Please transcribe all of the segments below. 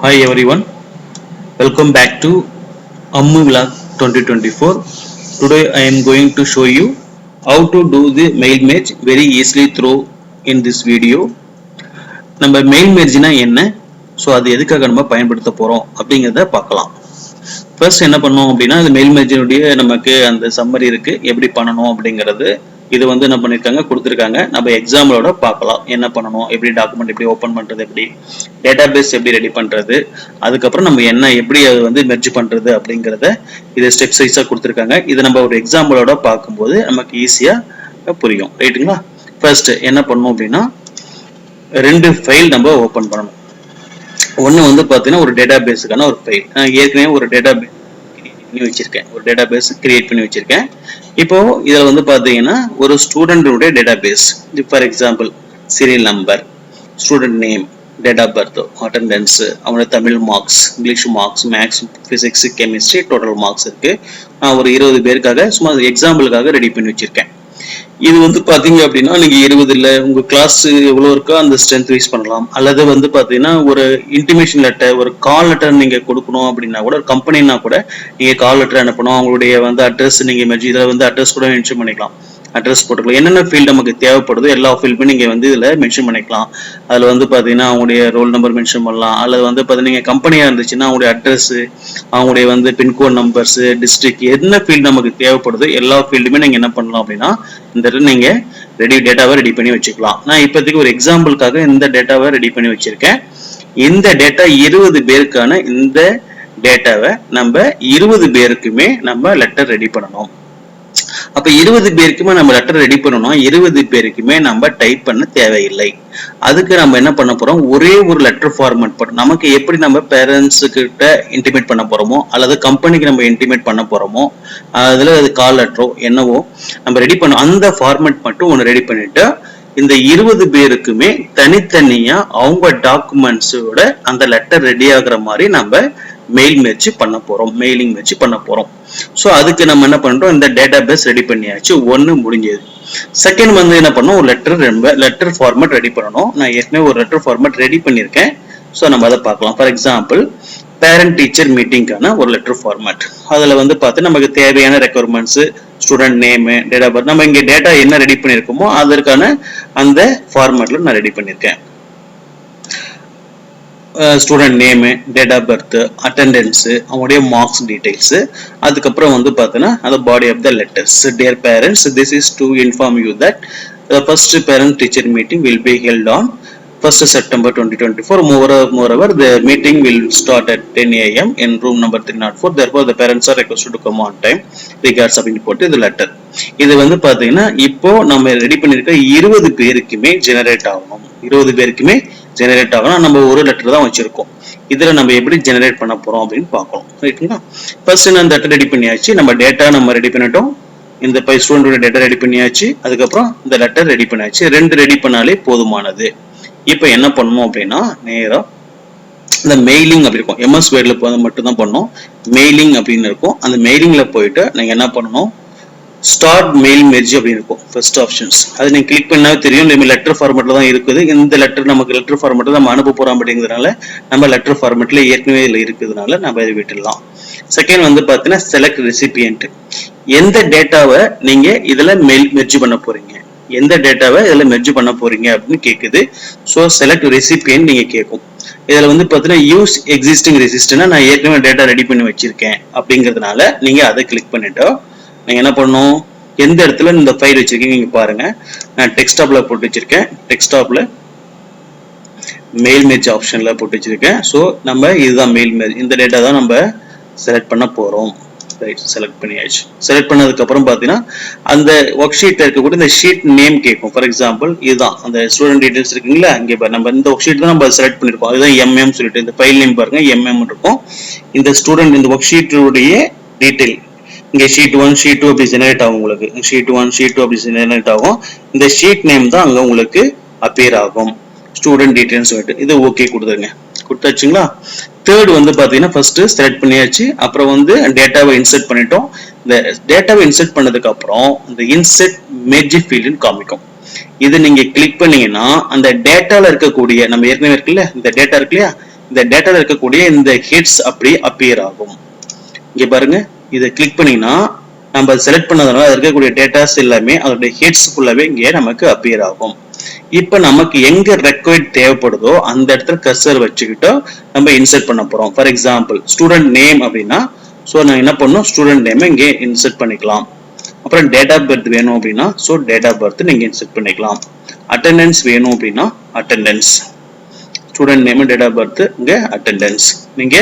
Hi everyone, welcome back to Ammu Vlog 2024. Today I am going to show you how to do the mail merge very easily through in this video. நம்ம mail merge னா என்ன, so அது எதுக்காக நம்ம பயன்படுத்த போறோம் அப்படிங்கிறத பார்க்கலாம். ஃபர்ஸ்ட் என்ன பண்ணோம் அப்படின்னா, அது மெயில் மேஜினுடைய நமக்கு அந்த சம்மரி இருக்கு, எப்படி பண்ணணும் அப்படிங்கிறது. இது வந்து என்ன பண்ணிருக்காங்க, கொடுத்துருக்காங்க. நம்ம எக்ஸாம்பிளோட பார்க்கலாம் என்ன பண்ணணும், எப்படி டாக்குமெண்ட் எப்படி ஓப்பன் பண்றது, எப்படி டேட்டாபேஸ் எப்படி ரெடி பண்றது, அதுக்கப்புறம் நம்ம என்ன எப்படி அது வந்து மெர்ஜ் பண்றது அப்படிங்கிறத இது ஸ்டெப் சைஸா கொடுத்துருக்காங்க. இது நம்ம ஒரு எக்ஸாம்பிளோட பார்க்கும்போது நமக்கு ஈஸியா புரியும். ரைட்டுங்களா? ஃபர்ஸ்ட் என்ன பண்ணணும் அப்படின்னா, ரெண்டு ஃபைல் நம்ம ஓப்பன் பண்ணணும். ஒன்று வந்து பார்த்தீங்கன்னா ஒரு டேட்டாபேஸுக்கான ஒரு ஃபைல். நான் ஏற்கனவே ஒரு டேட்டாபேஸ் வச்சிருக்கேன், ஒரு டேட்டாபேஸ் கிரியேட் பண்ணி வச்சிருக்கேன். இப்போ இதில் வந்து பார்த்தீங்கன்னா ஒரு ஸ்டூடெண்டோட database. For example serial number, student name, date of birth, attendance, அவனோட Tamil marks, English marks, maths, physics, chemistry, total marks இருக்கு. நான் ஒரு 20 பேருக்காக சும்மா எக்ஸாம்பிளுக்காக ரெடி பண்ணி வச்சிருக்கேன். இது வந்து பாத்தீங்க அப்படின்னா நீங்க 20ல உங்க கிளாஸ் எவ்வளவு இருக்கோ அந்த ஸ்ட்ரென்த் யூஸ் பண்ணலாம். அல்லது வந்து பாத்தீங்கன்னா ஒரு இன்டிமேஷன் லெட்டர், ஒரு கால் லெட்டர் நீங்க கொடுக்கணும் அப்படின்னா கூட, ஒரு கம்பெனினா கூட நீங்க கால் லெட்டர் அனுப்பணும். அவங்களுடைய வந்து அட்ரஸ் நீங்க இதுல வந்து அட்ரஸ் கூட மென்ஷன் பண்ணிக்கலாம், அட்ரஸ் போட்டுக்கலாம். என்னென்ன ஃபீல்டு நமக்கு தேவைப்படுதோ எல்லா ஃபீல்டுமே நீங்க வந்து இதுல மென்ஷன் பண்ணிக்கலாம். அதுல வந்து பாத்தீங்கன்னா அவங்களுடைய ரோல் நம்பர் மென்ஷன் பண்ணலாம். அல்லது வந்து பாத்தீங்கன்னா நீங்க கம்பெனியா இருந்துச்சுன்னா அவங்களுடைய அட்ரஸ், அவங்களுடைய வந்து பின்கோட் நம்பர்ஸ், டிஸ்ட்ரிக்ட், என்ன ஃபீல்டு நமக்கு தேவைப்படுதோ எல்லா ஃபீல்டுமே நீங்க என்ன பண்ணலாம் அப்படின்னா இந்த நீங்க டேட்டாவை ரெடி பண்ணி வச்சுக்கலாம். நான் இப்போதைக்கு ஒரு எக்ஸாம்பிளுக்காக இந்த டேட்டாவை ரெடி பண்ணி வச்சிருக்கேன். இந்த டேட்டா 20 பேருக்கான இந்த டேட்டாவை நம்ம 20 பேருக்குமே நம்ம லெட்டர் ரெடி பண்ணணும். அப்ப 20 பேருக்குமே நம்ம லெட்டர் ரெடி பண்ணணும். 20 பேருக்குமே நம்ம டைப் பண்ண தேவையில்லை. அதுக்கு நம்ம என்ன பண்ண போறோம், ஒரே ஒரு லெட்டர் ஃபார்மேட் பண்ண. நமக்கு எப்படி நம்ம பேரண்ட்ஸ் கிட்ட இன்டிமேட் பண்ண போறோமோ அல்லது கம்பெனிக்கு நம்ம இன்டிமேட் பண்ண போறோமோ, அதுல அது கால் லெட்டரோ என்னவோ நம்ம ரெடி பண்ணோம். அந்த ஃபார்மேட் மட்டும் ஒன்று ரெடி பண்ணிட்டு இந்த 20 பேருக்குமே தனித்தனியா அவங்க டாக்குமெண்ட்ஸோட அந்த லெட்டர் ரெடி ஆகுற மாதிரி நம்ம மெயில் மெர்ஜ் பண்ண போறோம், மெயிலிங் மெர்ஜ் பண்ண போறோம். ஸோ அதுக்கு நம்ம என்ன பண்றோம், இந்த டேட்டாபேஸ் ரெடி பண்ணியாச்சு, ஒன்னு முடிஞ்சது. செகண்ட் வந்து என்ன பண்ணோம், ஒரு லெட்டர் ஃபார்மேட் ரெடி பண்ணணும். நான் ஏற்கனவே ஒரு லெட்டர் ஃபார்மேட் ரெடி பண்ணியிருக்கேன். ஸோ நம்ம அதை பார்க்கலாம். ஃபார் எக்ஸாம்பிள் பேரண்ட் டீச்சர் மீட்டிங்கான ஒரு லெட்டர் ஃபார்மேட். அதுல வந்து பார்த்து நமக்கு தேவையான requirements, student name, date of birth, நம்ம இங்க டேட்டா என்ன ரெடி பண்ணியிருக்கோமோ அதற்கான அந்த ஃபார்மேட்ல நான் ரெடி பண்ணியிருக்கேன். Student name, date of birth, attendance, அவங்களுடைய மார்க்ஸ் டீடைல்ஸு, அதுக்கப்புறம் வந்து பார்த்தீங்கன்னா அந்த body of the letters. Dear parents, this is to inform you that the first parent teacher meeting will be held on 1st September 2024. Moreover, the meeting will start at 10 a.m. in room number 304. Therefore, the parents are requested to come on time. Regards அப்படின்னு போட்டு இந்த letter. இது வந்து பார்த்தீங்கன்னா இப்போ நம்ம ready பண்ணியிருக்க 20 பேருக்குமே ஜெனரேட் ஆகணும். 20 பேருக்குமே ஜெனரேட் ஆகணும். நம்ம ஒரு லெட்டர் தான் வச்சிருக்கோம். இதுல நம்ம எப்படி ஜெனரேட் பண்ண போறோம் அப்படின்னு பார்க்கணும். ரைட்டுங்களா? ஃபர்ஸ்ட் நான் இந்த லெட்டர் ரெடி பண்ணியாச்சு, நம்ம டேட்டா நம்ம ரெடி பண்ணிட்டோம். இந்த ஸ்டூடெண்டோட டேட்டா ரெடி பண்ணியாச்சு, அதுக்கப்புறம் இந்த லெட்டர் ரெடி பண்ணியாச்சு. ரெண்டு ரெடி பண்ணாலே போதுமானது. இப்போ என்ன பண்ணணும் அப்படின்னா, நேரா இந்த மெயிலிங் அப்படி இருக்கும், எம்எஸ் வேர்ட்ல மட்டும் தான் பண்ணணும். மெயிலிங் அப்படின்னு இருக்கும். அந்த மெயிலிங்ல போயிட்டு நீங்க என்ன பண்ணணும், ஸ்டார்ட் மெயில் மெர்ஜ் அப்படின்னு இருக்கும் ஃபர்ஸ்ட் ஆப்ஷன்ஸ். அது நீங்க கிளிக் பண்ணாவே தெரியும். நம்ம லெட்டர் ஃபார்மேட்ல தான் இருக்குது. இந்த லெட்டர் நமக்கு லெட்டர் ஃபார்மேட்ல நம்ம அனுப்ப போறோம் அப்படிங்கிறதுனால நம்ம லெட்டர் ஃபார்மேட்ல ஏற்கனவே இதுல இருக்குதுனால நம்ம இதை விட்டுடலாம். செகண்ட் வந்து பாத்தீங்கன்னா செலக்ட் ரெசிபியன்ட். எந்த டேட்டாவை நீங்க இதுல மெர்ஜ் பண்ண போறீங்க, எந்த டேட்டாவை இதுல மெர்ஜ் பண்ண போறீங்க அப்படின்னு கேக்குது. ஸோ செலக்ட் ரெசிபியன்ட் நீங்க கேட்கும். இதுல வந்து பாத்தீங்கன்னா யூஸ் எக்ஸிஸ்டிங் ரெசிஸ்டன்ட், நான் ஏற்கனவே டேட்டா ரெடி பண்ணி வச்சிருக்கேன் அப்படிங்கிறதுனால நீங்க அதை கிளிக் பண்ணிட்டோ நீங்க என்ன பண்ணணும், எந்த இடத்துல இந்த ஃபைல் வச்சிருக்கீங்க நீங்க பாருங்க. நான் டெஸ்க்டாப்ல போட்டு வச்சிருக்கேன், டெஸ்க்டாப்ல மெயில் மெர்ஜ் ஆப்ஷன்ல போட்டு வச்சிருக்கேன். ஸோ நம்ம இதுதான் மெயில் மெர்ஜ், இந்த டேட்டா தான் நம்ம செலக்ட் பண்ண போறோம். செலக்ட் பண்ணியாச்சு. செலக்ட் பண்ணதுக்கு அப்புறம் பாத்தீங்கன்னா அந்த ஒர்க் ஷீட்ல இருக்கக்கூடிய இந்த ஷீட் நேம் கேட்கும். ஃபார் எக்ஸாம்பிள் இதுதான் அந்த ஸ்டூடெண்ட் டீடைல்ஸ் இருக்குங்களா, இங்க நம்ம இந்த ஒர்க் ஷீட் தான் நம்ம செலக்ட் பண்ணிருக்கோம். அதுதான் எம்எம் சொல்லிட்டு இந்த ஃபைல் நேம் பாருங்க, எம்எம் இருக்கும். இந்த ஸ்டூடெண்ட் இந்த ஒர்க் ஷீட்டுடைய டீடைல் இங்க ஷீட் 1 ஷீட் 2 அப்படி ஜெனரேட் ஆகும். உங்களுக்கு ஷீட் 1 ஷீட் 2 அப்படி ஜெனரேட் ஆகும். இந்த ஷீட் நேம் தான் அங்க உங்களுக்கு அப்பியர் ஆகும். ஸ்டூடெண்ட் டீடைல்ஸ் சொல்லிட்டு இது ஓகே கொடுத்துருங்க. கொடுத்தாச்சுங்களா? தேர்ட் வந்து பாத்தீங்கன்னா ஃபர்ஸ்ட் செலக்ட் பண்ணியாச்சு, அப்புறம் வந்து டேட்டாவை இன்சர்ட் பண்ணிட்டோம். இந்த டேட்டாவை இன்சர்ட் பண்ணதுக்கு அப்புறம் இந்த இன்சர்ட் மெர்ஜ் ஃபீல்ட்னு காமிக்கும். இது நீங்க கிளிக் பண்ணீங்கன்னா அந்த டேட்டால இருக்கக்கூடிய நம்ம ஏற்கனவே இருக்குல்ல இந்த டேட்டா இருக்கு இல்லையா, இந்த டேட்டால இருக்கக்கூடிய இந்த ஹெட்ஸ் அப்படியே அப்பியர் ஆகும். இங்க பாருங்க, இதை கிளிக் பண்ணீங்கன்னா நம்ம செலக்ட் பண்ணதுனால இருக்கக்கூடிய டேட்டாஸ் எல்லாமே அதோட ஹெட்ஸ் ஃபுல்லாவே இங்கே நமக்கு அப்பியர் ஆகும். இப்ப நமக்கு எங்க ரெக்வயர்ட் தேவைப்படுதோ அந்த இடத்துல கர்சர் வச்சுக்கிட்டு நம்ம இன்சர்ட் பண்ண போறோம். ஃபார் எக்ஸாம்பிள் ஸ்டூடெண்ட் நேம் அப்படின்னா ஸோ நான் என்ன பண்ணணும், ஸ்டூடெண்ட் நேம் இங்கே இன்சர்ட் பண்ணிக்கலாம். அப்புறம் டேட் ஆஃப் பர்த் வேணும் அப்படின்னா ஸோ டேட் ஆஃப் பர்த் நீங்க இன்சர்ட் பண்ணிக்கலாம். அட்டெண்டன்ஸ் வேணும் அப்படின்னா attendance, student name date of birth இங்கே அட்டெண்டன்ஸ் நீங்க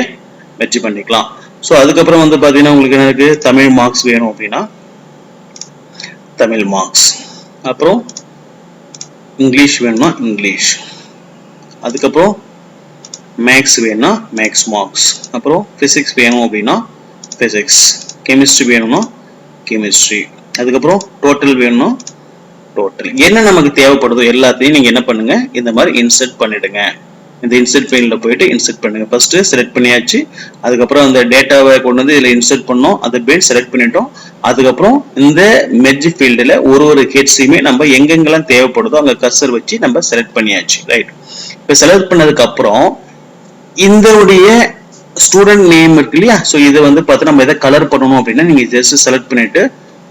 மெர்ஜ் பண்ணிக்கலாம். ஸோ அதுக்கப்புறம் வந்து பாத்தீங்கன்னா உங்களுக்கு என்ன இருக்கு, தமிழ் மார்க்ஸ் வேணும் அப்படின்னா தமிழ் மார்க்ஸ், அப்புறம் இங்கிலீஷ் வேணும்னா இங்கிலீஷ், அதுக்கப்புறம் மேக்ஸ் வேணும்னா மேக்ஸ் மார்க்ஸ், அப்புறம் பிசிக்ஸ் வேணும் அப்படின்னா பிசிக்ஸ், கெமிஸ்ட்ரி வேணும்னா கெமிஸ்ட்ரி, அதுக்கப்புறம் டோட்டல் வேணும்னா டோட்டல். என்ன நமக்கு தேவைப்படுதோ எல்லாத்தையும் நீங்க என்ன பண்ணுங்க, இந்த மாதிரி இன்சர்ட் பண்ணிடுங்க. இந்த இன்சர்ட் ஃபீல்ட்ல போயிட்டு இன்சர்ட் பண்ணுங்க. ஃபர்ஸ்ட் செலக்ட் பண்ணியாச்சு, அதுக்கப்புறம் அந்த டேட்டாவை கொண்டு வந்து இதுல இன்சர்ட் பண்ணோம், அதை பேர் செலக்ட் பண்ணிட்டோம். அதுக்கப்புறம் இந்த மெர்ஜ் ஃபீல்டுல ஒரு ஹெட்ஸையுமே நம்ம எங்கெங்கெல்லாம் தேவைப்படுதோ அங்க கர்சர் வச்சு நம்ம செலக்ட் பண்ணியாச்சு. ரைட், இப்ப செலக்ட் பண்ணதுக்கு அப்புறம் இந்த ஸ்டூடெண்ட் நேம் இருக்கு இல்லையா, ஸோ இதை வந்து பார்த்து நம்ம எதை கலர் பண்ணணும் அப்படின்னா நீங்க ஜஸ்ட் செலக்ட் பண்ணிட்டு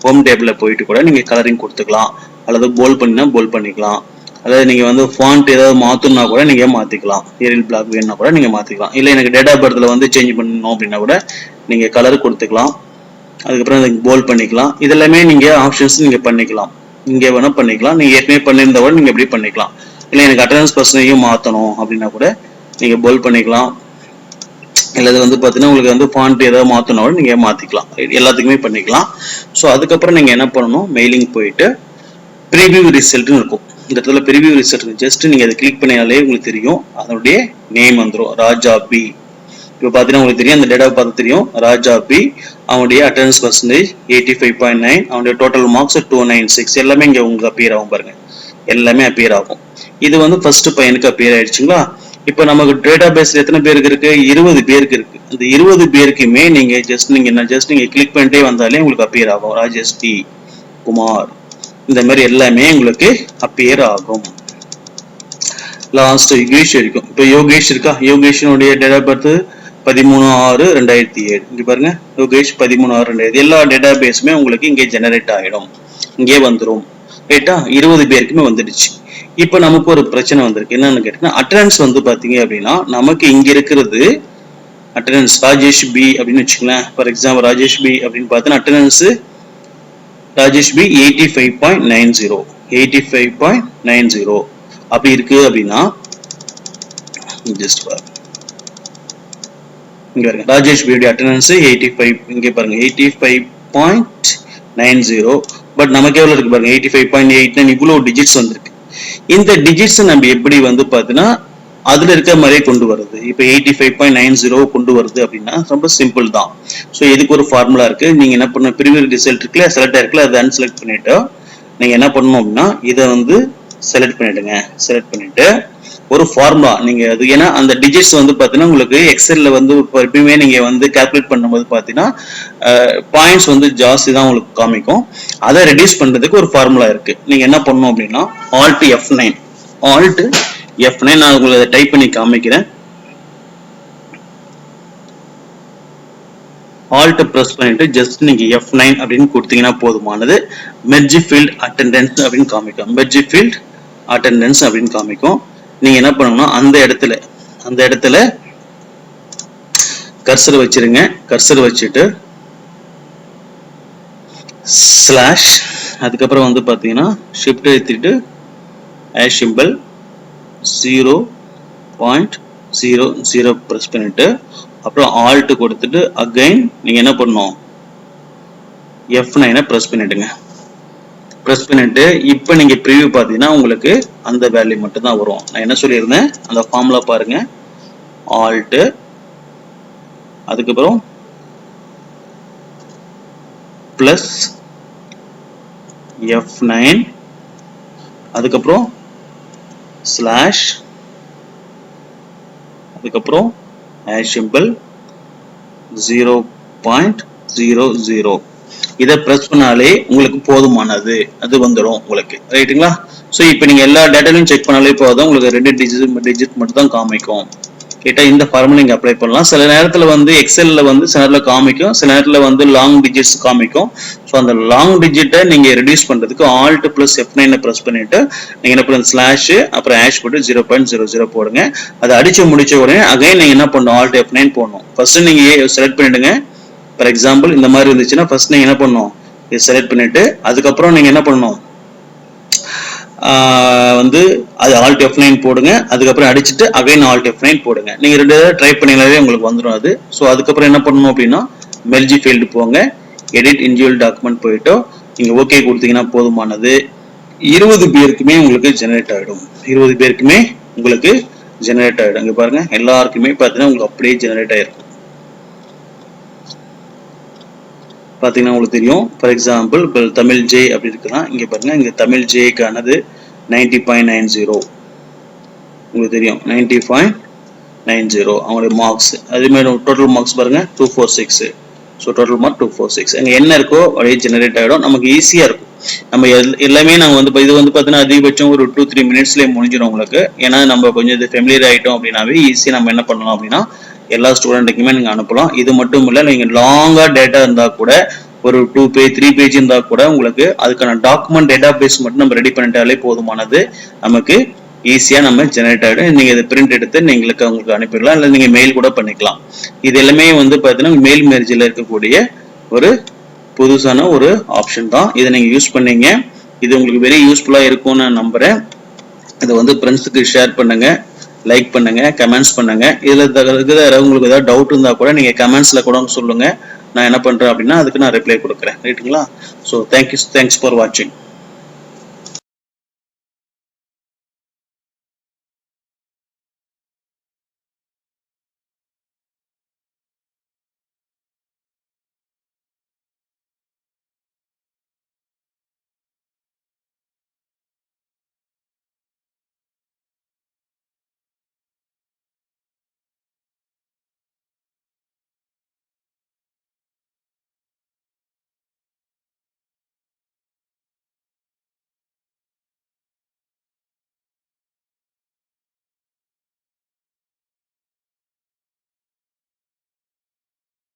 ஹோம் டேபிள்ல போயிட்டு கூட நீங்க கலரிங் கொடுத்துக்கலாம், அல்லது போல் பண்ணினா போல் பண்ணிக்கலாம், அதாவது நீங்க வந்து ஃபாண்ட் ஏதாவது மாத்தணும்னா கூட நீங்க மாத்திக்கலாம், ஏரியல் பிளாக் வேணும்னா கூட நீங்க மாத்திக்கலாம். இல்லை எனக்கு டேட் ஆஃப் பர்த்ல வந்து சேஞ்ச் பண்ணணும் அப்படின்னா கூட நீங்க கலர் கொடுத்துக்கலாம், அதுக்கப்புறம் போல் பண்ணிக்கலாம். இதெல்லாமே நீங்க ஆப்ஷன்ஸ் நீங்க பண்ணிக்கலாம், இங்க வேணா பண்ணிக்கலாம். நீங்க ஏற்கனவே பண்ணியிருந்தா கூட நீங்க எப்படி பண்ணிக்கலாம். இல்லை எனக்கு அட்டெண்டன்ஸ் பர்சனையும் மாத்தணும் அப்படின்னா கூட நீங்க போல் பண்ணிக்கலாம், இல்லது வந்து பாத்தீங்கன்னா உங்களுக்கு வந்து ஃபாண்ட் ஏதாவது மாத்தணும் நீங்க மாத்திக்கலாம், எல்லாத்துக்குமே பண்ணிக்கலாம். ஸோ அதுக்கப்புறம் நீங்க என்ன பண்ணணும், மெயிலிங் போயிட்டு ப்ரிவியூ ரிசல்ட்னு இருக்கும். இந்த இடத்துல ப்ரிவியூ ரிசல்ட் ஜஸ்ட் நீங்க அதை கிளிக் பண்ணியாலே உங்களுக்கு தெரியும், அதனுடைய நேம் வந்துடும் ராஜா பி. இப்போ பாத்தீங்கன்னா உங்களுக்கு தெரியும், அந்த டேட்டா பார்த்து தெரியும் ராஜா பி. அவனுடைய அட்டெண்டன்ஸ் பர்சன்டேஜ் 85.9, அவனுடைய டோட்டல் மார்க்ஸ் 296, எல்லாமே இங்க உங்களுக்கு அப்பியர் ஆகும் பாருங்க, எல்லாமே அப்பியர் ஆகும். இது வந்து ஃபர்ஸ்ட் பையனுக்கு அப்பியர் ஆயிடுச்சுங்களா. இப்போ நமக்கு டேட்டா பேஸ்ல எத்தனை பேருக்கு இருக்கு, 20 பேருக்கு இருக்கு. அந்த 20 பேருக்குமே நீங்க ஜஸ்ட் நீங்க கிளிக் பண்ணிட்டே வந்தாலே உங்களுக்கு அப்பியர் ஆகும், ராஜேஷ் பி குமார், இந்த மாதிரி எல்லாமே உங்களுக்கு அப்பியர் ஆகும். லாஸ்ட் யோகேஷ் இருக்கும். இப்போ யோகேஷ் இருக்கா, யோகேஷனுடைய டேட்டா பர்த் 13/6/2007. இங்க பாருங்க, யோகேஷ் 13/6/2007. எல்லா டேட்டா பேஸுமே உங்களுக்கு இங்கே ஜெனரேட் ஆகிடும், இங்கே வந்துடும். ரைட்டா, 20 பேருக்குமே வந்துடுச்சு. இப்ப நமக்கு ஒரு பிரச்சனை வந்திருக்கு, என்னன்னு கேட்டீங்கன்னா அட்டெண்டன்ஸ் வந்து பாத்தீங்க அப்படின்னா நமக்கு இங்க இருக்கிறது அட்டெண்டன்ஸ் ராஜேஷ் பி அப்படின்னு வச்சுக்கலாம். ஃபார் எக்ஸாம்பிள் ராஜேஷ் பி அப்படின்னு பார்த்தீங்கன்னா அட்டெண்டன்ஸ் ராஜேஷ் பி 85.90 85.90 அப்படி இருக்கு அப்படின்னா ஜஸ்ட் பாருங்க, இங்க பாருங்க ராஜேஷ் பி அட்டெண்டன்ஸ் 85, இங்க பாருங்க 85.90. பட் நமக்கு எவ்வளவு இருக்கு பாருங்க 85.89, இவ்வளவு டிஜிட்ஸ் வந்திருக்கு. இந்த டிஜிட்ஸ் நம்ம எப்படி வந்து பாத்தீங்கன்னா அதுல இருக்க மாதிரியே கொண்டு வருது. இப்போ 85.90 கொண்டு வருது அப்படின்னா ரொம்ப சிம்பிள் தான். ஸோ இதுக்கு ஒரு ஃபார்முலா இருக்கு. நீங்க என்ன பண்ணணும், ப்ரிவியூ ரிசல்ட் இருக்குல்ல, செலக்ட் ஆயிருக்குல்ல, அதை அன்செலக்ட் பண்ணிட்டு நீங்க என்ன பண்ணணும் அப்படின்னா இதை வந்து செலக்ட் பண்ணிடுங்க. செலக்ட் பண்ணிட்டு ஒரு ஃபார்முலா நீங்க அது, ஏன்னா அந்த டிஜிட்ஸ் வந்து பாத்தீங்கன்னா உங்களுக்கு எக்ஸெல்ல வந்து எப்பயுமே நீங்க வந்து கால்குலேட் பண்ணும்போது பாத்தீங்கன்னா பாயிண்ட்ஸ் வந்து ஜாஸ்தி தான் உங்களுக்கு காமிக்கும். அதை ரெடியூஸ் பண்றதுக்கு ஒரு ஃபார்முலா இருக்கு. நீங்க என்ன பண்ணணும் அப்படின்னா Alt F9 நான் உங்களுக்கு டைப் பண்ணி காமிக்கிறேன். Alt பிரஸ் பண்ணிட்டு ஜஸ்ட் நீங்க F9 அப்படின்னு கொடுத்தீங்கன்னா போதுமானது. மெர்ஜ் ஃபீல்ட் அட்டெண்டன்ஸ் அப்படின்னு காமிக்கும், மெர்ஜ் ஃபீல்ட் அட்டெண்டன்ஸ் அப்படின்னு காமிக்கும். நீங்க என்ன பண்ணணும்னா அந்த இடத்துல கர்சர் வச்சிருங்க. கர்சர் வச்சுட்டு ஸ்லாஷ், அதுக்கப்புறம் வந்து பாத்தீங்கன்னா ஷிஃப்ட் எடுத்துட்டு ஹேஷ் சிம்பிள் 0.00 பிரஸ் பண்ணிட்டு அப்புறம் ஆல்ட் கொடுத்துட்டு அகைன் நீங்க என்ன பண்ணணும் F9 பிரஸ் பண்ணிடுங்க. பிரஸ் பண்ணிட்டு இப்போ நீங்க ப்ரிவியூ பாத்தீங்கன்னா உங்களுக்கு அந்த வேல்யூ மட்டும் தான் வரும். நான் என்ன சொல்லியிருந்தேன் அந்த ஃபார்முலா பாருங்க, ஆல்ட் அதுக்கப்புறம் பிளஸ் F9 அதுக்கப்புறம் ஸ்லாஷ் அதுக்கப்புறம் ஹேஷ் சிம்பிள் 0.00. இதை பிரஸ் பண்ணாலே உங்களுக்கு போதுமானது, அது வந்துடும் உங்களுக்கு. ரைட்டுங்களா? ஸோ இப்போ நீங்க எல்லா டேட்டாலையும் செக் பண்ணாலே போதும், உங்களுக்கு 2 டிஜிட் மட்டும் தான் காமிக்கும். கேட்டால் இந்த ஃபார்முலா நீங்கள் அப்ளை பண்ணலாம். சில நேரத்தில் வந்து எக்ஸலில் வந்து சில நேரத்தில் காமிக்கும், சில நேரத்தில் வந்து லாங் டிஜிட்ஸ் காமிக்கும். ஸோ அந்த லாங் டிஜிட்டை நீங்கள் ரெடியூஸ் பண்ணுறதுக்கு Alt + F9 ப்ரெஸ் பண்ணிவிட்டு நீங்கள் என்ன பண்ணுங்க ஸ்லாஷ் அப்புறம் ஹேஷ் போட்டு 0.00 போடுங்க. அதை அடித்து முடிச்ச உடனே அகைன் நீங்கள் என்ன பண்ணணும் Alt F9 போடணும். ஃபர்ஸ்ட் நீங்கள் செலக்ட் பண்ணிவிடுங்க. ஃபார் எக்ஸாம்பிள் இந்த மாதிரி இருந்துச்சுன்னா ஃபர்ஸ்ட் நீங்கள் என்ன பண்ணணும் இதை செலக்ட் பண்ணிவிட்டு அதுக்கப்புறம் நீங்கள் என்ன பண்ணணும் வந்து அது Alt F9 போடுங்க. அதுக்கப்புறம் அடிச்சுட்டு அகைன் Alt F9 போடுங்க. நீங்கள் 2 தடவை ட்ரை பண்ணிங்களாவே உங்களுக்கு வந்துடும் அது. ஸோ அதுக்கப்புறம் என்ன பண்ணணும் அப்படின்னா மெர்ஜ் ஃபீல்டு போங்க, எடிட் இண்டிவிஜுவல் டாக்குமெண்ட் போயிட்டோ நீங்கள் ஓகே கொடுத்தீங்கன்னா போதுமானது. 20 பேருக்குமே உங்களுக்கு ஜெனரேட் ஆகிடும். 20 பேருக்குமே உங்களுக்கு ஜெனரேட் ஆகிடும். இங்கே பாருங்க எல்லாருக்குமே பார்த்தீங்கன்னா உங்களுக்கு அப்படியே ஜெனரேட் ஆகிருக்கும். பார்த்தீங்கன்னா உங்களுக்கு தெரியும். ஃபார் எக்ஸாம்பிள் இப்போ தமிழ் ஜே அப்படி இருக்கலாம். இங்கே பாருங்க இங்கே தமிழ் ஜேக்கானது 90.90 உங்களுக்கு தெரியும் 90.90 அவங்களுடைய மார்க்ஸ். அதேமாதிரி டோட்டல் மார்க்ஸ் பாருங்க 246. So total mark 246. அங்கே என்ன இருக்கோ அப்படியே ஜெனரேட் ஆகிடும். நமக்கு ஈஸியாக இருக்கும். நம்ம எல்லாமே நாங்கள் வந்து இது வந்து பார்த்தீங்கன்னா அதிகபட்சம் ஒரு 2-3 மினிட்ஸ்லேயே முடிஞ்சிடும் உங்களுக்கு. ஏன்னா நம்ம கொஞ்சம் இது ஃபெமிலியர் ஆகிட்டோம் அப்படின்னாவே ஈஸியாக நம்ம என்ன பண்ணலாம் அப்படின்னா எல்லா ஸ்டூடெண்ட்டுக்குமே நீங்கள் அனுப்பலாம். இது மட்டும் இல்லை, நீங்கள் லாங்காக டேட்டா இருந்தால் கூட ஒரு 2 பேஜ் 3 பேஜ் இருந்தால் கூட உங்களுக்கு அதுக்கான டாக்குமெண்ட் டேட்டா பேஸ் மட்டும் நம்ம ரெடி பண்ணிட்டாலே போதுமானது. நமக்கு ஈஸியாக நம்ம ஜெனரேட் ஆகிடும். நீங்கள் இதை பிரிண்ட் எடுத்து நீங்களுக்கு உங்களுக்கு அனுப்பிடலாம், இல்லை நீங்கள் மெயில் கூட பண்ணிக்கலாம். இது எல்லாமே வந்து பார்த்தீங்கன்னா மெயில் மெர்ஜில் இருக்கக்கூடிய ஒரு புதுசான ஒரு ஆப்ஷன் தான். இதை நீங்கள் யூஸ் பண்ணீங்க. இது உங்களுக்கு வெரி யூஸ்ஃபுல்லாக இருக்கும்னு நான் நம்புகிறேன். இதை வந்து ஃப்ரெண்ட்ஸுக்கு ஷேர் பண்ணுங்கள், லைக் பண்ணுங்க, கமெண்ட்ஸ் பண்ணுங்க. இதுல உங்களுக்கு ஏதாவது டவுட் இருந்தா கூட நீங்க கமெண்ட்ஸ்ல கூட சொல்லுங்க. நான் என்ன பண்றேன் அப்படின்னா அதுக்கு நான் ரிப்ளை கொடுக்குறேன். ரைட்டுங்களா? ஸோ தேங்க்ஸ் ஃபார் வாட்சிங்.